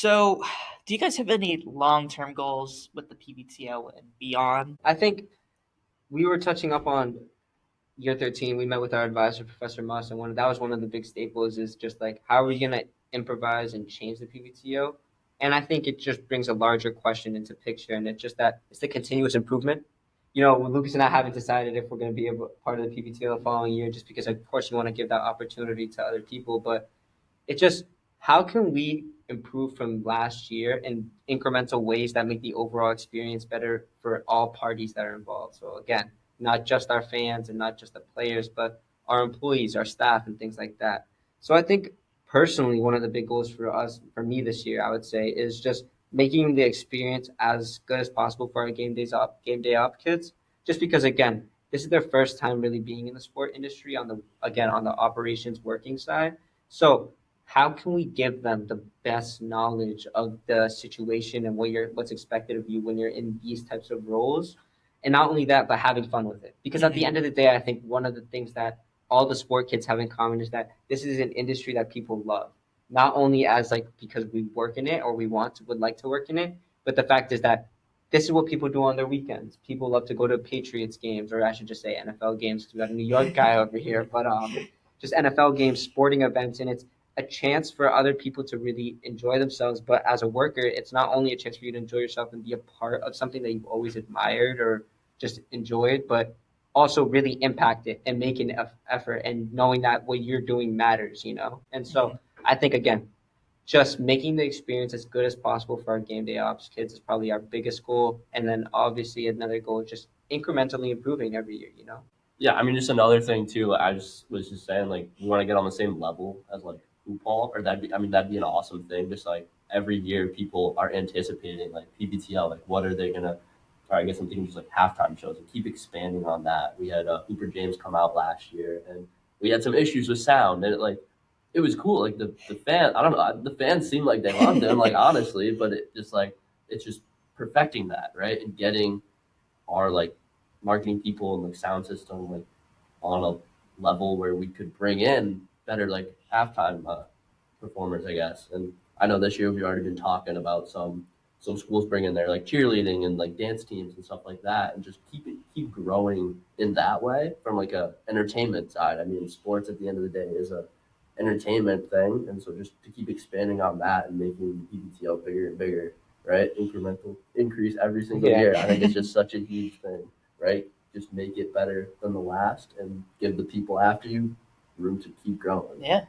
So, do you guys have any long-term goals with the PVTO and beyond? I think we were touching up on year 13. We met with our advisor, Professor Moss, and that was one of the big staples is just like, how are we going to improvise and change the PVTO? And I think it just brings a larger question into picture, and it's just that it's the continuous improvement. Lucas and I haven't decided if we're going to be a part of the PVTO the following year, just because, of course, you want to give that opportunity to other people. But it just how can we improve from last year in incremental ways that make the overall experience better for all parties that are involved. So again, not just our fans and not just the players, but our employees, our staff, and things like that. So I think personally, one of the big goals for me this year, I would say, is just making the experience as good as possible for our game day up kids. Just because again, this is their first time really being in the sport industry on the operations working side. So how can we give them the best knowledge of the situation and what's expected of you when you're in these types of roles, and not only that but having fun with it, because at the Mhm. end of the day I think one of the things that all the sport kids have in common is that this is an industry that people love, not only as like because we work in it or would like to work in it, but the fact is that this is what people do on their weekends. People love to go to Patriots games, or I should just say NFL games, because we got a New York guy over here, but just NFL games, sporting events, and it's a chance for other people to really enjoy themselves. But as a worker, it's not only a chance for you to enjoy yourself and be a part of something that you've always admired or just enjoyed, but also really impact it and make an effort and knowing that what you're doing matters. And so I think, again, just making the experience as good as possible for our game day ops kids is probably our biggest goal. And then obviously another goal is just incrementally improving every year. Yeah, I mean, just another thing too. I just was just saying, like, we want to get on the same level as like football, or I mean, that'd be an awesome thing. Just like every year, people are anticipating like PBTL, like, what are they gonna? Or I guess I'm thinking just like halftime shows and keep expanding on that. We had Hooper James come out last year, and we had some issues with sound, and it was cool. Like the fan, I don't know, the fans seemed like they loved him, like honestly, but it's just perfecting that, right, and getting our like marketing people and like sound system like on a level where we could bring in better like halftime performers, I guess. And I know this year we've already been talking about some schools bringing their like cheerleading and like dance teams and stuff like that, and just keep growing in that way from like a entertainment side. I mean, sports at the end of the day is a entertainment thing, and so just to keep expanding on that and making PBTL bigger and bigger, right? Incremental increase every single Yeah. year. I think it's just such a huge thing, right? Just make it better than the last and give the people after you room to keep growing. Yeah.